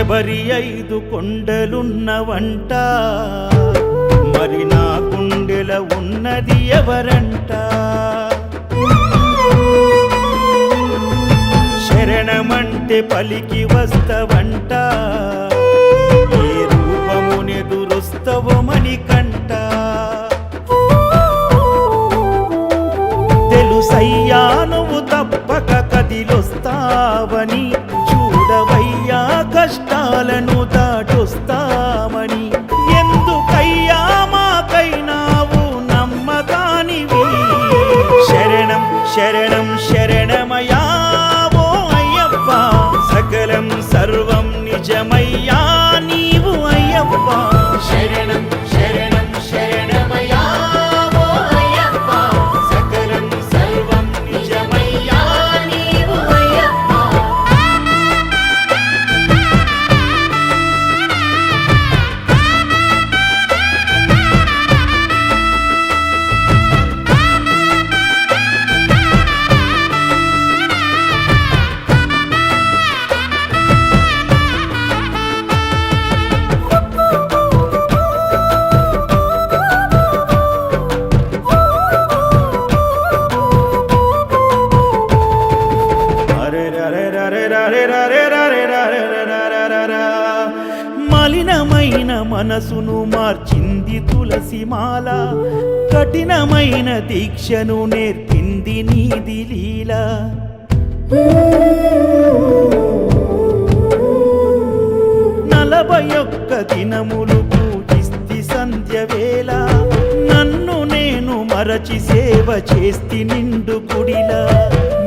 శబరి 5 కొండలున్నవంట, మరి నా గుండెల ఉన్నది ఎవరంట? శరణమంటే పలికి వస్తవంట, ఏ రూపమునెదురొస్తవో మణికంట. తెలుసయ్యా నువ్వు తప్పక కదిలొస్తావని, చూడవయ్యా కష్టాలను దాటొస్తామని. ఎందుకయ్యా మాకైనావు నమ్మకానివి? శరణం శరణం శరణమయ్యా ఓ అయ్యప్ప, సకలం సర్వం నిజమయ్యా నీవు అయ్యప్ప. శరణం శరణం శరణమయ్యా ఓ అయ్యప్ప, సకలం సర్వం నిజమయ్యా నీవు అయ్యప్ప. మలినమైన మనసును మార్చింది తులసిమాల, కఠినమైన దీక్షను నేర్పింది నీది లీల. 41 దినములు పూజిస్తి సంధ్య వేళ, నన్ను నేను మరచి సేవ చేస్తి నిండు గుడిలా.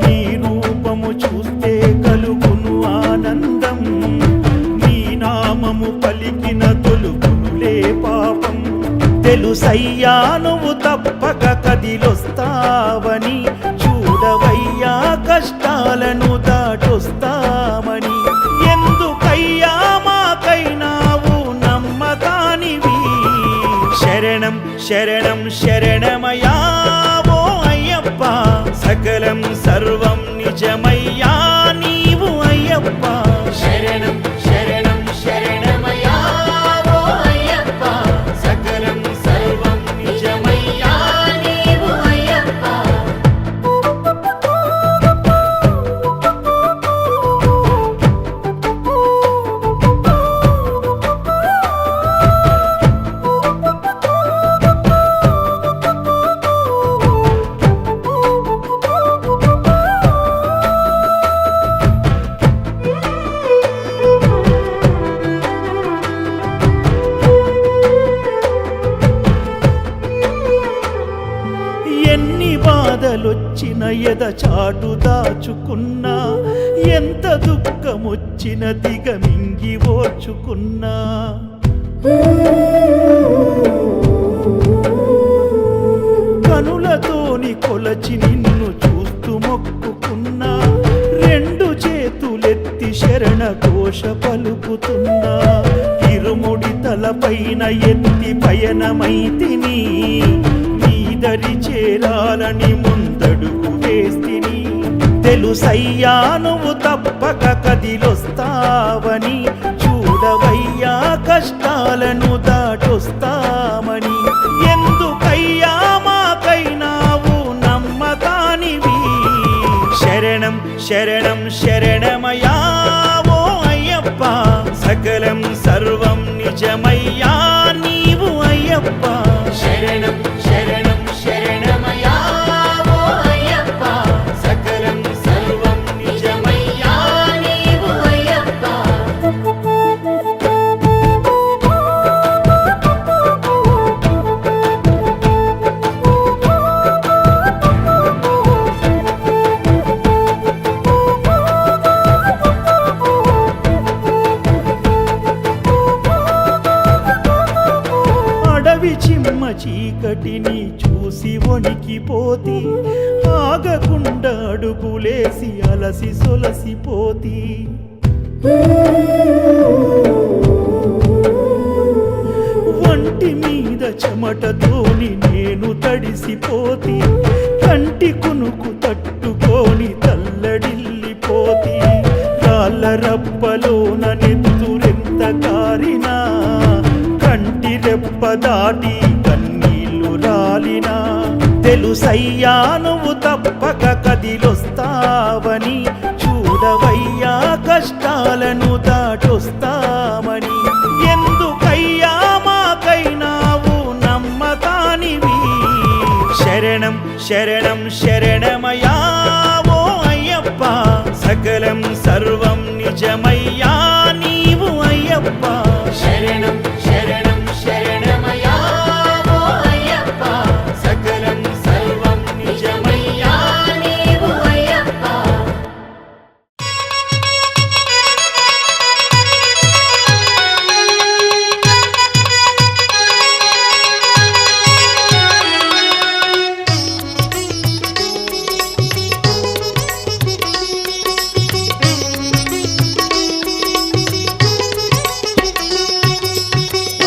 నీ రూపము చూస్తే కలుగును ఆనందం, నీ నామము పలికిన తొలుగునులే పాపం. తెలుసయ్యా నువ్వు తప్పక కదిలొస్తావని, చూడవయ్యా కష్టాలను దాటొస్తామని. ఎందుకయ్యా మాకైనావు నమ్మకానివి? శరణం శరణం శరణమయ్యా ఓ అయ్యప్ప, సకలం సర్వం నిజమయ్యా నీవు అయ్యప్ప. శరణం శరణం శరణమయ్యా ఓ అయ్యప్ప, సకలం సర్వం నిజమయ్యా నీవు అయ్యప్ప. ఎన్ని బాధలొచ్చిన ఎద చాటు దాచుకున్నా, ఎంత దుఃఖమొచ్చిన దిగమింగి ఓర్చుకున్నా. కనులతోని కొలచి నిన్ను చూస్తూ మొక్కుకున్నా, 2 చేతులెత్తి శరణ ఘోష పలుకుతున్నా. ఇరుముడి తలపైన ఎత్తి పయనమైతిని, దరి చేరాలని ముందడుగు వేస్తిని. తెలుసయ్యా నువ్వు తప్పక కదిలొస్తావని, చూడవయ్యా కష్టాలను దాటొస్తామని. ఎందుకయ్యా మాకైనావు నమ్మకానివి? శరణం శరణం శరణమయ్యా ఓ అయ్యప్ప, సకలం సర్వం నిజమయ్యా నీవు అయ్యప్ప. శరణం శరణం శరణమయ్యా ఓ అయ్యప్ప, సకలం సర్వం నిజమయ్యా నీవు అయ్యప్ప. అడవి చిమ్మ చీకటిని చూసి వణికిపోతి, ఆగకుండా అడుగులేసి అలసి సొలసిపోతి. వంటి మీద చెమటతోని నేను తడిసిపోతి, కంటి కునుకు తట్టుకొని తల్లడిల్లిపోతి. రాళ్ళ రప్పలోన నెత్తురే కారినా కంటి రెప్ప దాటి కన్నీళ్లు రాలినా తెలుసయ్యా నువ్వు తప్పక కదిలొస్తావని చూడవయ్యా కష్టాలను దాటొస్తామని ఎందుకయ్యా మాకైనావు నమ్మకానివి శరణం శరణం శరణమయ్యా ఓ అయ్యప్ప సకలం సర్వం నిజమయ్యా నీవు అయ్యప్ప శరణం శరణం శరణమయ్యా ఓ అయ్యప్ప సకలం సర్వం నిజమయ్యా నీవు అయ్యప్ప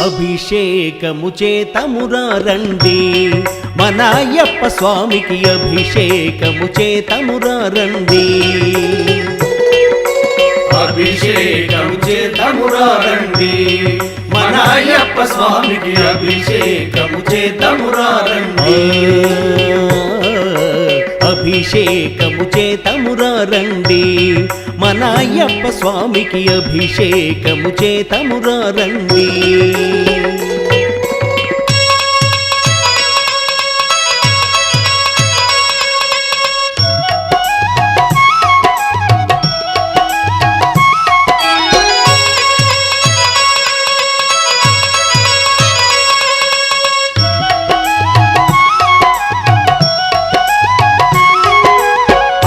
అభిషేకము చేతమురా రండి మన అయ్యప్ప స్వామికి అభిషేకము చేతమురా రండి అభిషేకము చేతమురా రండి మన అయ్యప్ప స్వామికి అభిషేకము చేతమురా రండి అభిషేకము చేతమురా రండి మన అయ్యప్ప స్వామికి అభిషేకము చేతమురా రండి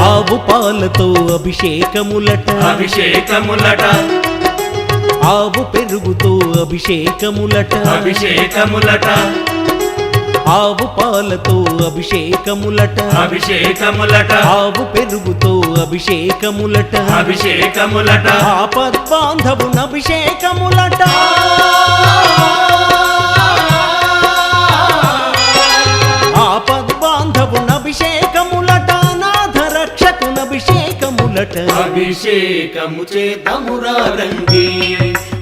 ఆవు పాలతో అభిషేకములట అభిషేకములట ఆవు పెరుగుతో అభిషేకములట అభిషేకములట ఆవు పాలతో అభిషేకములట అభిషేకములట ఆవు పెరుగుతో అభిషేకములట అభిషేకములట ఆపద్బాంధవున అభిషేకములట ఆపద్బాంధవున అభిషేకములట నాథ రక్షకున అభిషేకములట అభిషేకము చేతమురా రండి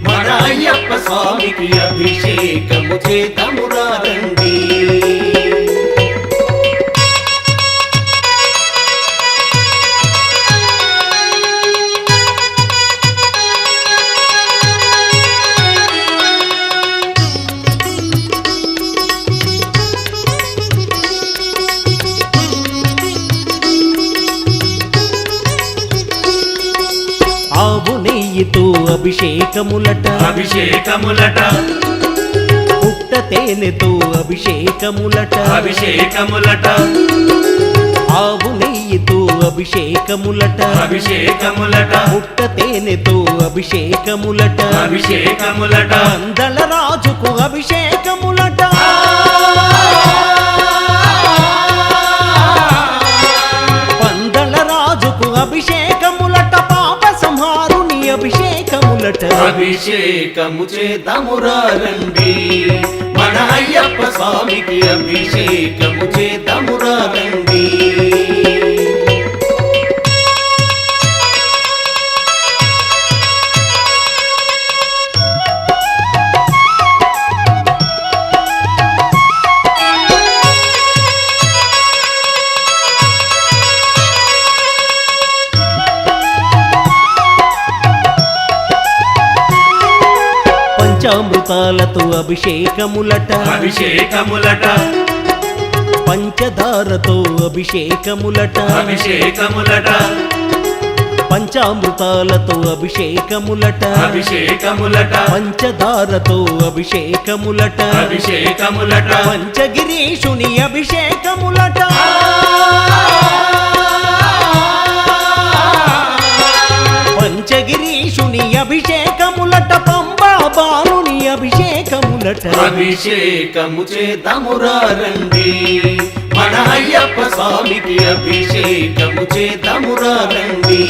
మన అయ్యప్ప స్వామికి అభిషేకము చేతమురా రండి ఆవు నెయ్యితో అభిషేకములట అభిషేకములట పుట్ట తేనెతో అభిషేకములట అభిషేకములట ఆవు నెయ్యితో అభిషేకములట అభిషేకములట పుట్ట తేనెతో అభిషేకములట అభిషేకములట అందల రాజుకు అభిషేకములట పందల రాజుకు అభిషేకములట పాప సంహారుని అభిషేకములట అభిషేకము చేతమురా రండి మన అయ్యప్ప స్వామికి అభిషేకము చేతమురా రండి పంచామృతాలతో అభిషేకములట అభిషేకములట పంచదారతో అభిషేకములట అభిషేకములట పంచామృతాలతో అభిషేకములట అభిషేకములట పంచదారతో అభిషేకములట అభిషేకములట పంచగిరీషుని అభిషేకములట పంచగిరీషుని అభిషేకములట పంబా బాలుని అభిషేకములట అభిషేకము చేతమురా రండి మన అయ్యప్ప స్వామికి అభిషేకము చేతమురా రండి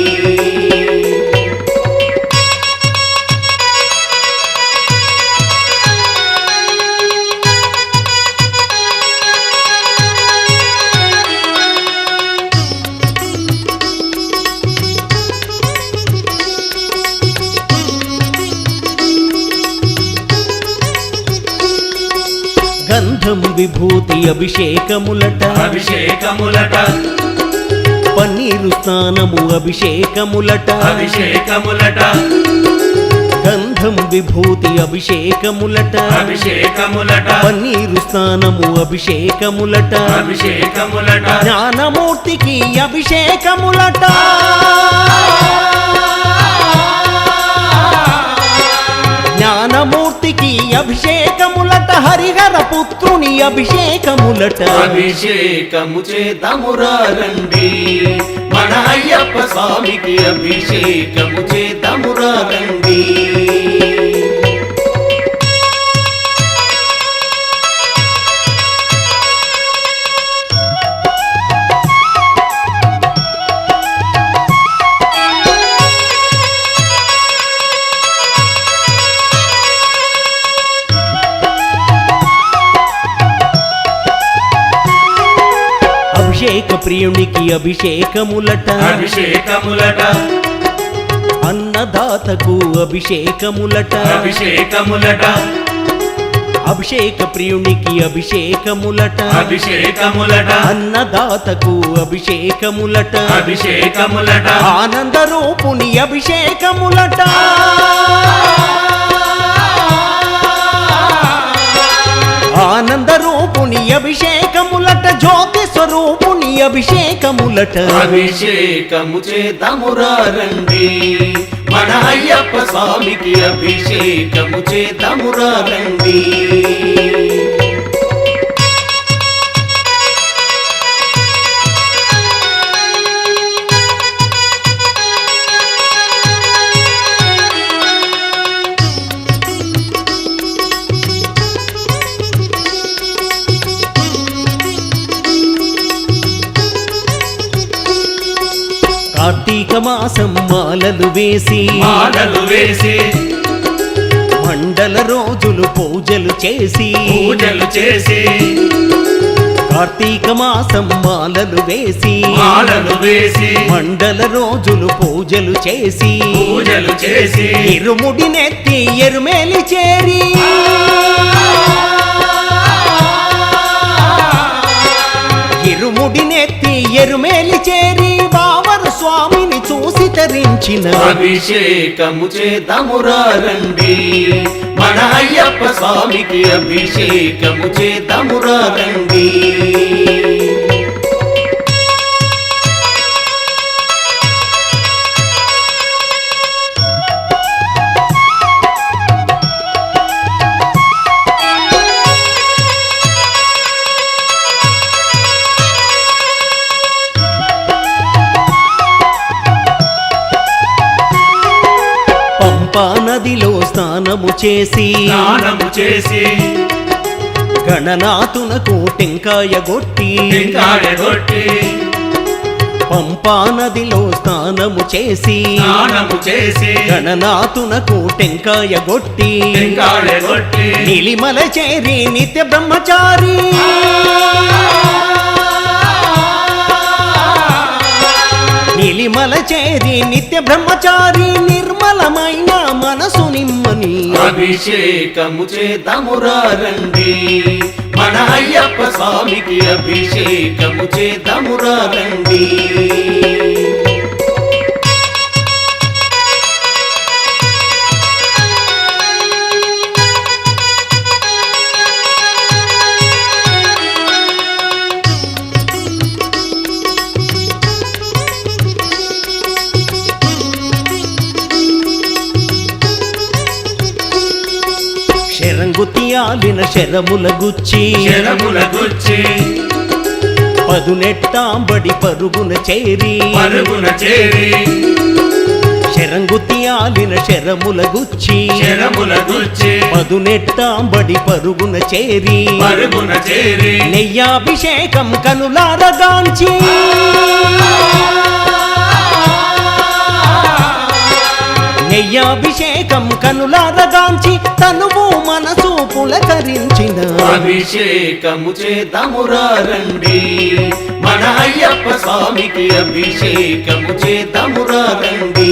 గంధం విభూతి అభిషేకములట అభిషేకములట పన్నీరు స్నానము అభిషేకములట అభిషేకములట గంధం విభూతి అభిషేకములట అభిషేకములట పన్నీరు స్నానము అభిషేకములట అభిషేకములట జ్ఞానమూర్తికి అభిషేకములట జ్ఞానమూర్తికి అభిషేకములట హరిహర పుత్రుని అభిషేకములట అభిషేకము చేద్దామురా రండి మన అయ్యప్ప స్వామికి అభిషేకము చేద్దామురా రండి అభిషేక ప్రియునికి అభిషేకములట అభిషేకములట అన్నదాతకు అభిషేకములట అభిషేకములట అభిషేక ప్రియునికి అభిషేకములట అభిషేకములట అన్నదాతకు అభిషేకములట అభిషేకములట ఆనంద రూపుని అభిషేకములట ఆనంద రూపుని అభిషేకములట జ్యోతి స్వరూపుని అభిషేకములట అభిషేకము చేద్దామురా రండి మన అయ్యప్ప స్వామికి అభిషేకము చేద్దామురా రండి కార్తీక మాసం మాలలు వేసి మాలలు వేసి మండల రోజులు పూజలు చేసి పూజలు చేసి కార్తీక మాసం మాలలు వేసి మాలలు వేసి మండల రోజులు పూజలు చేసి పూజలు చేసి ఇరుముడి నెత్తి ఎరుమేలి చేరి ఇరుముడి నెత్తి ఎరుమేలి చేరి బావరు స్వామిని చూసి తరించిన అభిషేకము చేద్దామురా రండి మన అయ్యప్ప స్వామికి అభిషేకము చేద్దామురా రండి పంపా నదిలో స్నానము చేసి స్నానము చేసి గణనాథునకు టెంకాయ గొట్టి టెంకాయ కొట్టి పంపా నదిలో స్నానము చేసి స్నానము చేసి గణనాథునకు టెంకాయ గొట్టి టెంకాయ కొట్టి నీలిమల చేరి నిత్య బ్రహ్మచారి నీలిమల చేరి నిత్య బ్రహ్మచారి నిర్మలమైన మనసు నిమ్మని అభిషేకము చేద్దామురా రండి మన అయ్యప్ప స్వామికి అభిషేకము చేద్దామురా రండి శరంగుతియాలిన శరముల గుచ్చి శరముల గుచ్చి పదునెట్టాంబడి పరుగున చేరి పరుగున చేరి శరంగుతియాలిన శరముల గుచ్చి శరముల గుచ్చి పదునెట్టాంబడి పరుగున చేరి పరుగున చేరి నెయ్యాభిషేకం కనులారగాంచి నెయ్యాభిషేకం కనులారగాంచి తనువు మనసు పులకరించిన అభిషేకము చేద్దామురా రండి మన అయ్యప్ప స్వామికి అభిషేకము చేద్దామురా రండి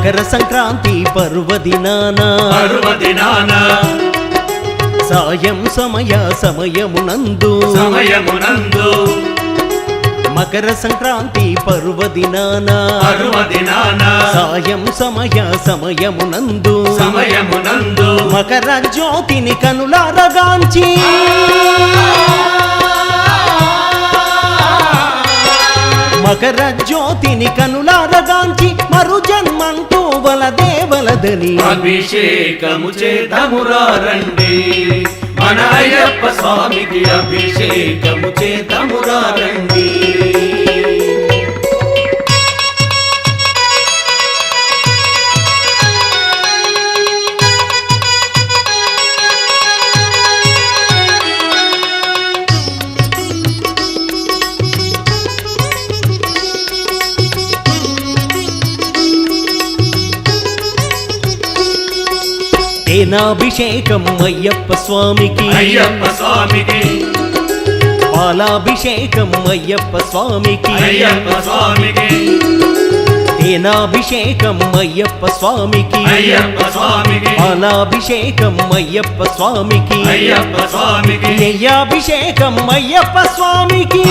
మకర సంక్రాంతి పర్వదినాన పర్వదినాన సాయం సమయమునందు సమయమునందు మకర సంక్రాంతి పర్వదినాన పర్వదినాన సాయం సమయమునందు సమయమునందు మకర జ్యోతిని కనులారగాంచి మకర జ్యోతిని కనులారగాంచి మరు జన్మంటూ వలదేవలదని అభిషేకము చేద్దామురా రండి మన అయ్యప్ప స్వామికి అభిషేకము చేద్దామురా రండి తేనాభిషేకం అయ్యప్ప స్వామికి అయ్యప్ప స్వామికి పాలాభిషేకం అయ్యప్ప స్వామికి అయ్యప్ప స్వామికి తేనాభిషేకం అయ్యప్ప స్వామికి అయ్యప్ప స్వామికి పాలాభిషేకం అయ్యప్ప స్వామికి అయ్యప్ప స్వామికి నెయ్యాభిషేకం అయ్యప్ప స్వామికి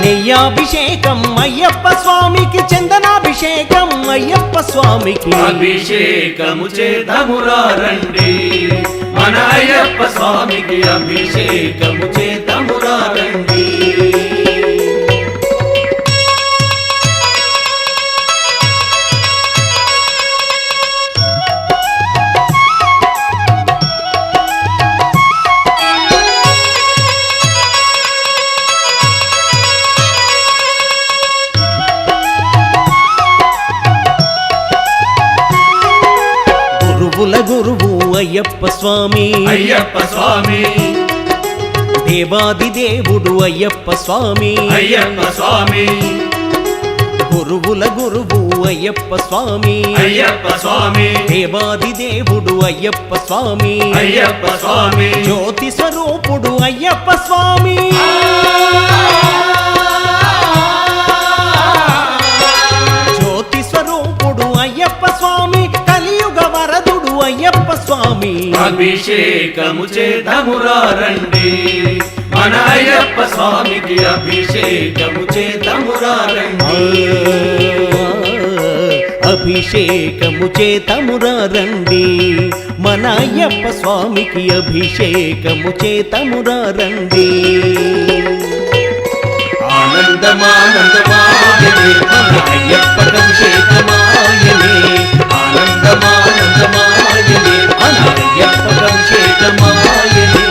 నెయ్యాభిషేకం అయ్యప్ప స్వామికి చందనాభిషేకం అయ్యప్ప స్వామికి అభిషేకము చేద్దామురా రండి మన అయ్యప్ప స్వామికి అభిషేకము చేద్దామురా రండి గురువుల గురువు అయ్యప్ప స్వామి అయ్యప్ప స్వామి దేవాది దేవుడు అయ్యప్ప స్వామి అయ్యప్ప స్వామి గురువుల గురువు అయ్యప్ప స్వామి అయ్యప్ప స్వామి దేవాది దేవుడు అయ్యప్ప స్వామి అయ్యప్ప స్వామి జ్యోతి స్వరూపుడు అయ్యప్ప స్వామి జ్యోతి స్వరూపుడు అయ్యప్ప స్వామి కలియుగ వరదుడు అయ్యప్ప స్వామి అభిషేకము చేద్దామురా రండి మన అయ్యప్ప స్వామికి అభిషేకము చేద్దామురా రండి అభిషేకము చేతమురా రండి మన అయ్యప్ప స్వామికి అభిషేకము చేతమురా రండి ఆనందమానందమాయనే మన అయ్యప్పకి అభిషేకమాయనే ఆనందమానందమాయనే మన అయ్యప్పకి అభిషేకమాయనే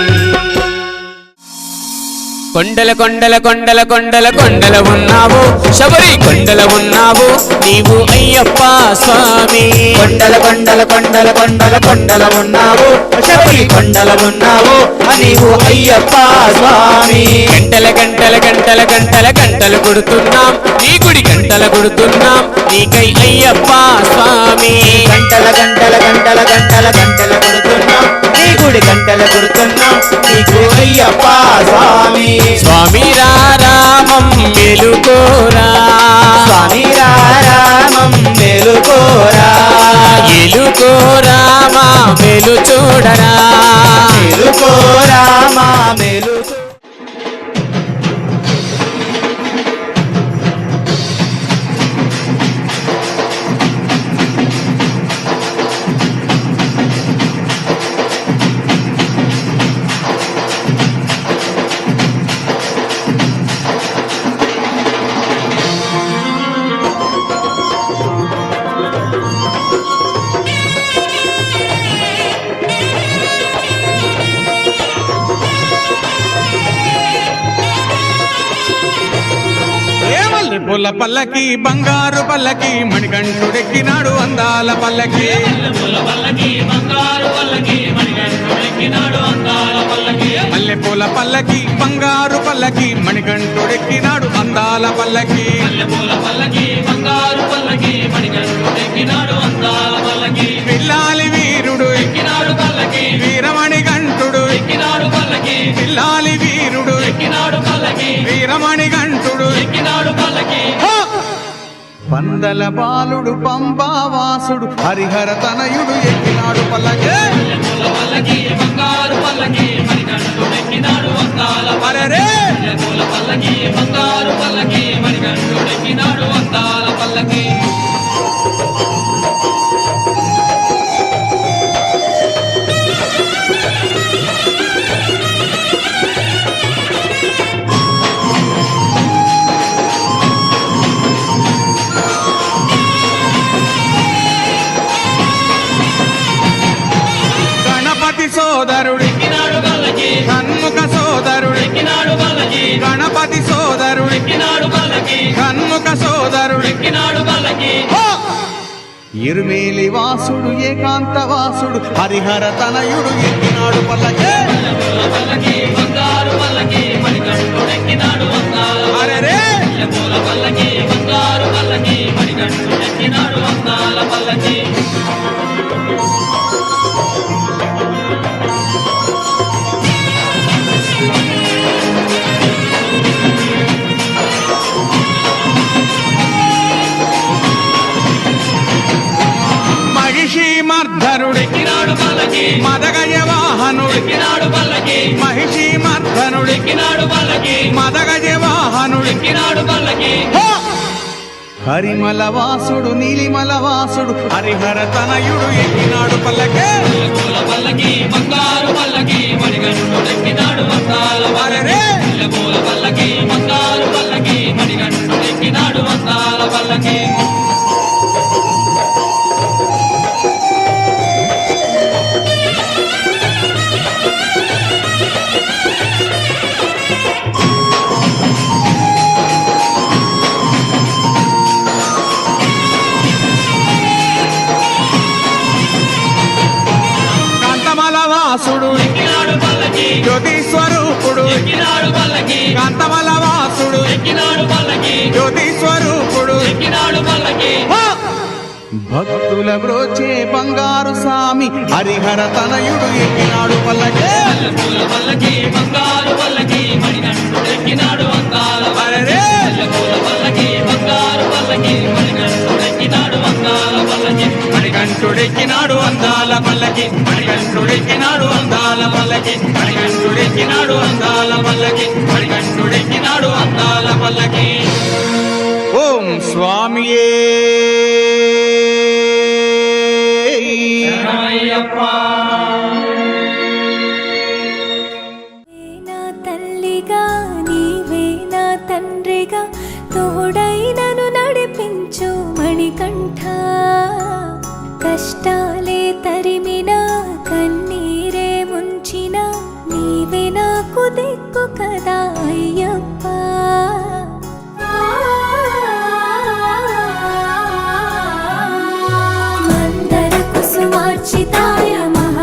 కొండల కొండల కొండల కొండల కొండల ఉన్నావు శబరి కొండల ఉన్నావు నీవు అయ్యప్ప స్వామి కొండల కొండల కొండల కొండల కొండల ఉన్నావు శబరి కొండల ఉన్నావు నీవు అయ్యప్ప స్వామి గంటల గంటల గంటల గంటల గంటలు కొడుతున్నాం నీ గుడి గంటల కొడుతున్నాం నీకై అయ్యప్ప స్వామి గంటల గంటల గంటల గంటల గంటల కొడుతున్నాం నీ గుడి గంటల కొడుతున్నాం నీకు అయ్యప్ప స్వామి స్వామి రామం మెలుకోరా స్వామి రామం మేలుకోరా ఎలుకోరామా మెలు చూడరా మేలుకోరా మా మేలుకో పూల పల్లకి బంగారు పల్లకి మణికంఠుడెక్కినాడు అందాల పల్లకి మల్లె పూల పల్లకి బంగారు పల్లకి మణికంఠుడెక్కినాడు అందాల పల్లకి పిల్లాలి వీరుడు వీరమణి గంటుడు పిల్లాలి వీరుడు వీరమణి గంటుడు పందల బాలుడు పంబావాసుడు హరిహర తనయుడు ఎక్కినాడు పల్లకే అరెరే! గణపతి సోదరుడు షణ్ముఖ సోదరుడు గణపతి సోదరుడు షణ్ముఖ సోదరుడు ఇరుమేలి వాసుడు ఏకాంత వాసుడు హరిహర తనయుడు ఎక్కినాడు పల్లకే అరెరే! మహిషి మర్ధనుడు మదగజ వాహనుడు మహిషి మర్ధనుడు మదగజ వాహనుడు హరిమల వాసుడు నీలిమల వాసుడు హరిహర తనయుడు ఎక్కినాడు పల్లకే అరెరే! కాంతమల వాసుడు జ్యోతి స్వరూపుడు కాంతమల వాసుడు జ్యోతి స్వరూపుడు భక్తుల బ్రోచే బంగారు స్వామి హరిహర తనయుడు ఎక్కినాడు పల్లకే అరెరే! మణికంఠుడెక్కినాడు అందాల పల్లకి మణికంఠుడెక్కినాడు అందాల పల్లకి మణికంఠుడెక్కినాడు అందాల పల్లకి మణికంఠుడెక్కినాడు అందాల పల్లకి ఓం స్వామియే నా తల్లిగా నీవే నా తండ్రిగా తోడై నన్ను నడిపించు మణికంఠ కష్టాలే తరిమినా కన్నీరే ముంచిన నీవే నాకు దిక్కు కదా అయ్యప్ప మందర కుసుమార్చితాయ మహా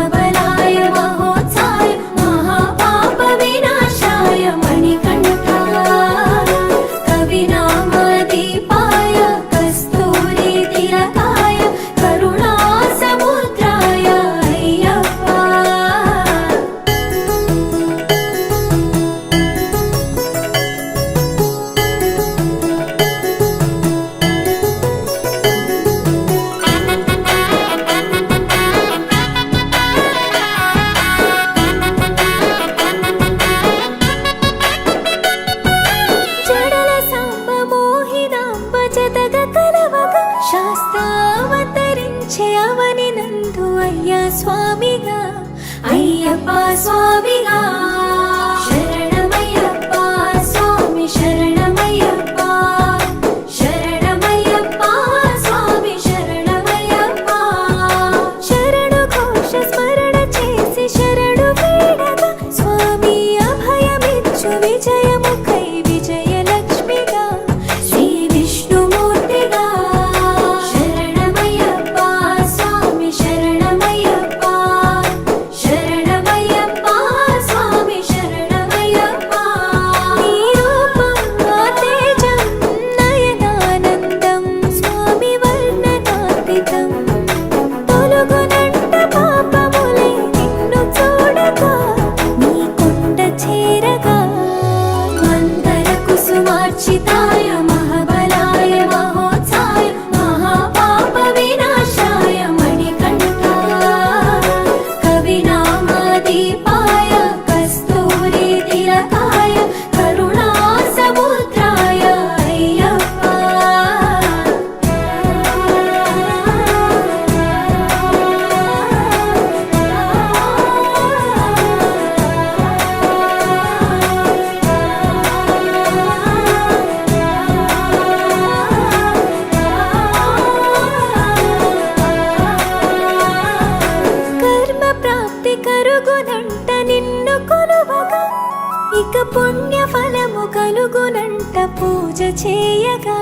అధిక పుణ్య ఫలము కలుగునంట పూజ చేయగా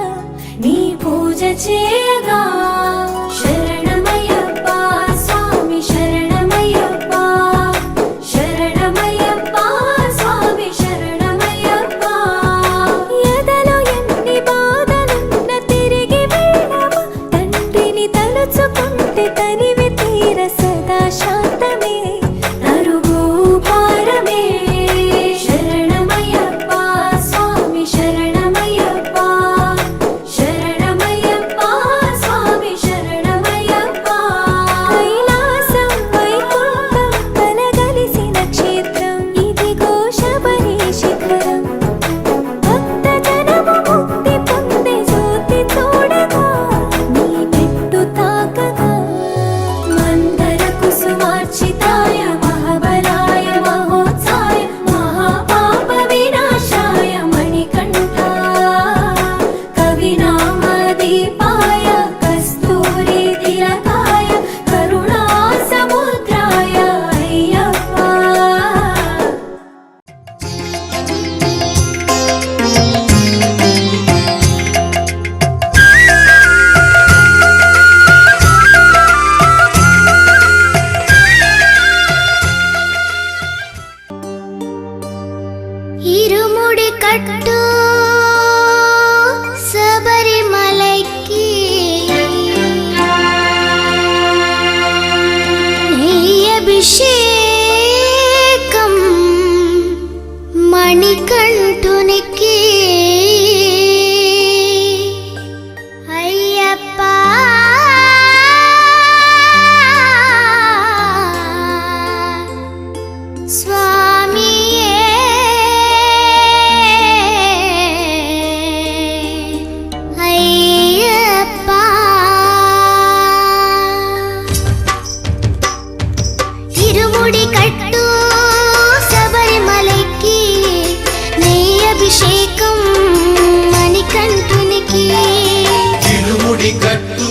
నీ పూజ చేయగా శరణమయ్యప్ప స్వామి శరణమయ్యప్ప శరణమయ్యప్ప స్వామి శరణమయ్యప్ప ఎదలో ఎన్ని బాధలున్న తిరిగి వెళ్ళవా తండ్రిని తలుచుకుంటే తనివి తీర సదా శాంతమే అరుగు భారమే శరణమయ్యప్ప స్వామి శరణమయ్యప్ప శరణమయ్యప్ప స్వామి శరణమయ్యప్ప కైలాసం వైకుంఠం కలగలిసిన క్షేత్రం ఇదిగో శబరి శిఖరం భక్త జనము ముక్తి పొందే జ్యోతి చూడగా నీ మెట్టు తాకగా మందర కుసుమార్చితాయ మహాబలాయ మహోత్సాయ మహాపాప వినాశాయ మణికంఠ కవినామదీపాయ కస్తూరి తిలకాయ కరుణా సముద్రాయ అయ్యప్ప ఇరుముడి కట్టు శబరిమలైకి నెయ్యభిషేకం మణికంఠునికి అయ్యప్ప స్వామియే అయ్యప్ప ఇరుముడి కట్టు శబరిమలైకి నెయ్యభిషేకం మణికంఠునికి తిరుముడి కట్టు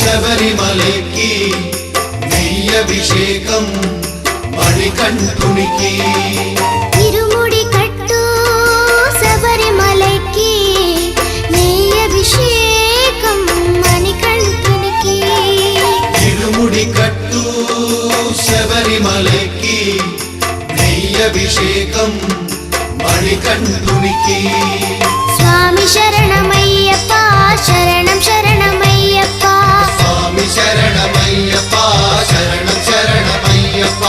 శబరిమలకి నెయ్యభిషేకం మణికంఠునికి ఇరుముడి కట్టు శబరిమలైకి నెయ్యభిషేకం మణికంఠునికి తిరుముడి కట్టు శబరిమలకి నెయ్యభిషేకం మణికంఠునికి స్వామి శరణమయ్యప్ప శరణం శరణమయ్యప్ప స్వామి శరణమయ్యప్ప శరణం శరణమయ్యప్ప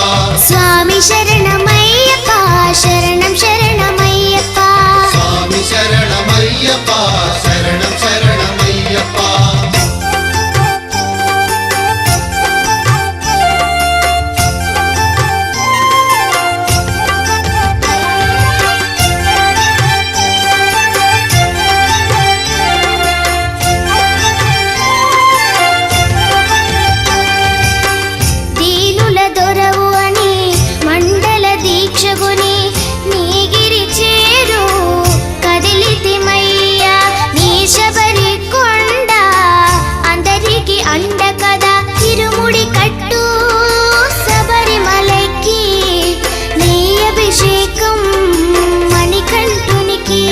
స్వామి శరణమయ్యప్ప శరణం శరణమయ్యప్ప స్వామి శరణమయ్యప్ప శరణం శరణమయ్యప్ప దీనుల దొరవు అని మండల దీక్షగుని నీగిరి చేరు కదిలితిమయ్యా నీ శబరి కొండ అందరికి అండ కదా తిరుముడి కట్టు శబరిమలైకి నెయ్యభిషేకం మణికంఠునికి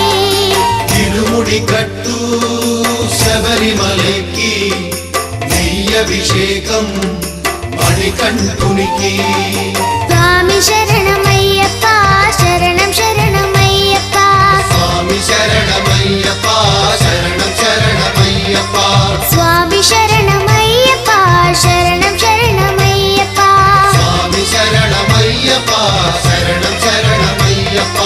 తిరుముడి కట్టు శబరిమలకి నెయ్యభిషేకం మణికంఠునికి స్వామి శరణమయ్యప్ప శరణం శరణమయ్యప్ప స్వామి శరణమయ్యప్ప శరణం శరణమయ్యప్ప స్వామి శరణమయ్యప్ప శరణం శరణమయ్యప్ప స్వామి శరణమయ్యప్ప శరణం శరణమయ్యప్ప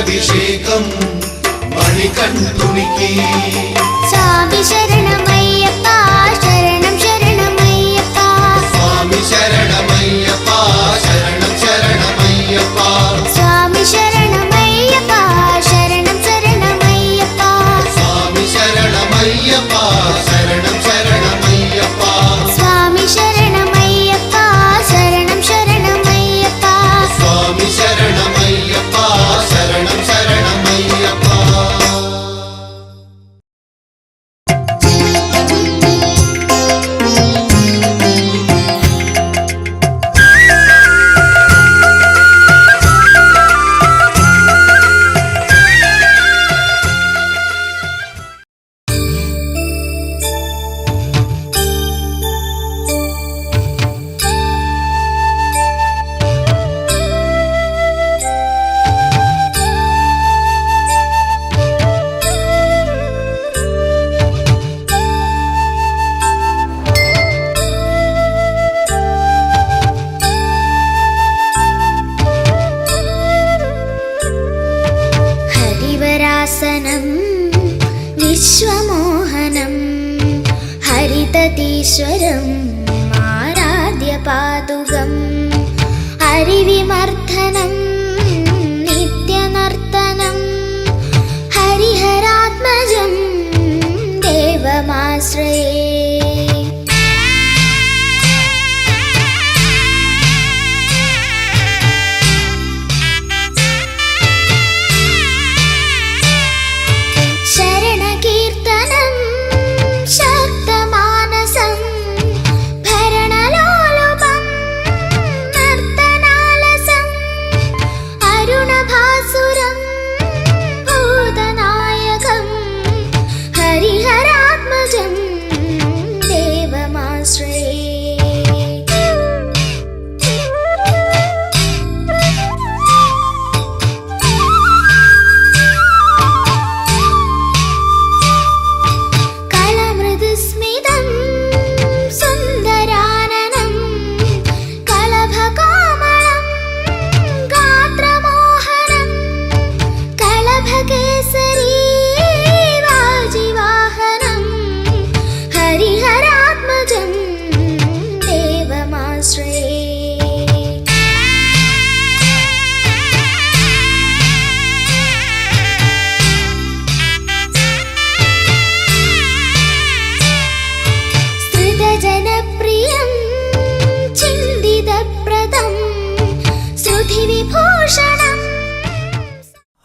రుద్రాభిషేకం మణికంఠునికి స్వామి శరణమయ్యప్ప శరణం శరణమయ్యప్ప స్వామి శరణమయ్యప్ప శరణం శరణమయ్యప్ప స్వామి శరణమయ్యప్ప శరణం శరణమయ్యప్ప స్వామి శరణమయ్యప్ప శరణం శరణమయ్యప్ప స్వామి శరణమయ్యప్ప శరణం శరణమయ్యప్ప స్వామి శరణమయ్యప్ప శరణం శరణమయ్యప్ప హరివరాసనం విశ్వమోహనం హరితటీశ్వరం ఆరాధ్య పాదుగం హరివిమర్ధనం నిత్యనర్తనం హరిహరాత్మజం దేవమాశ్రయే శరణకీర్తనం శక్తమానసం భరణలోలుపం నర్తనాలసం అరుణభాసురం భూతనాయకం హరిహరాత్మజం దేవమాశ్రయే కళమృదుస్మితం సుందరాననం కళభకోమళం గాత్రమోహనం కళభకేసరీ వాజివాహనం హరిహరాత్మజం దేవమాశ్రయే శ్రుతజనప్రియం చిందితప్రదం శృతివిభూషణం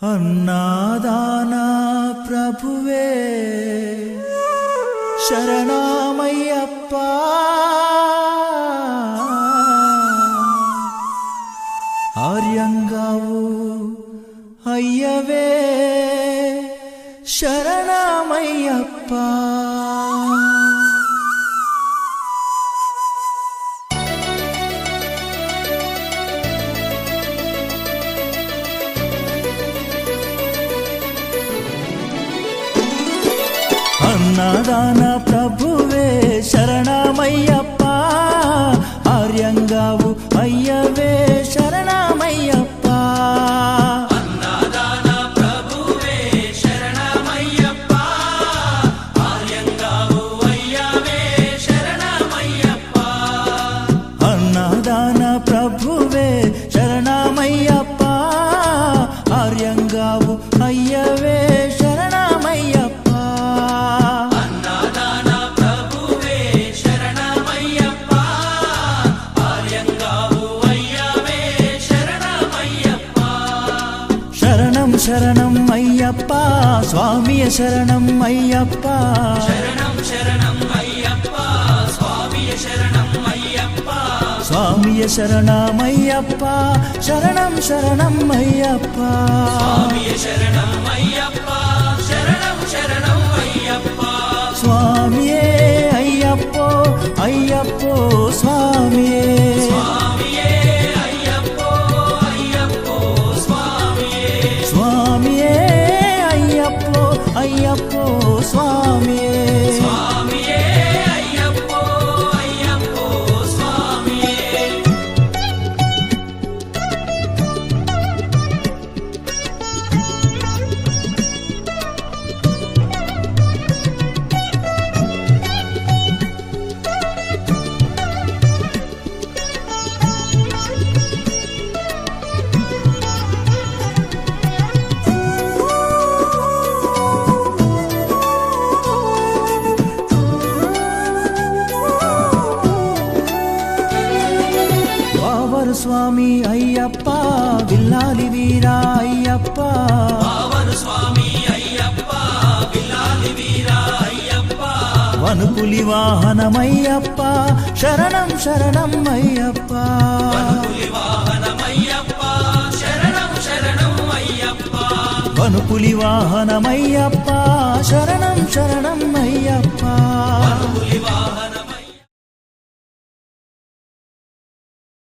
అన్నాదానా ప్రభువే శరణమయ్యప్ప ఆర్యంగావు అయ్యవే శరణమయ్యప్ప అన్నదాన ప్రభువే శరణమయ్యప్ప ఆర్యంగావు అయ్యవే శరణమయ్యప్ప అన్నదాన ప్రభువే శరణమయ్యప్ప ఆర్యంగావు అయ్యవే శరణమయ్యప్ప అన్నదాన ప్రభువే శరణమయ్యప్ప ఆర్యంగావు అయ్యవే శరణమయ్యప్ప అన్నదాన ప్రభువే శరణమయ్యప్ప ఆర్యంగావు అయ్యవే శరణమయ్యప్ప శరణం శరణం అయ్యప్ప స్వామియ శరణం అయ్యప్ప శరణం శరణం అయ్యప్ప స్వామియ శరణం అయ్యప్ప స్వామియ శరణమయ్యప్ప శరణం శరణం అయ్యప్ప స్వామియ శరణం అయ్యప్ప శరణం శరణం అయ్యప్ప స్వామియే అయ్యప్పో అయ్యప్పో స్వామియే స్వామియే అయ్యప్పో అయ్యప్పో స్వామియే స్వామియే అయ్యప్పో అయ్యప్పో స్వామియే స్వామియే అయ్యప్పో అయ్యప్పో స్వామియే అయ్యప్ప విల్లాలి వీరా అయ్యప్ప పావన స్వామి అయ్యప్ప విల్లాలి వీరా అయ్యప్ప వనుపులి వాహనమయ్యప్ప శరణం శరణం అయ్యప్ప పులి వాహనమయ్యప్ప శరణం శరణం అయ్యప్ప వనుపులి వాహనమయ్యప్ప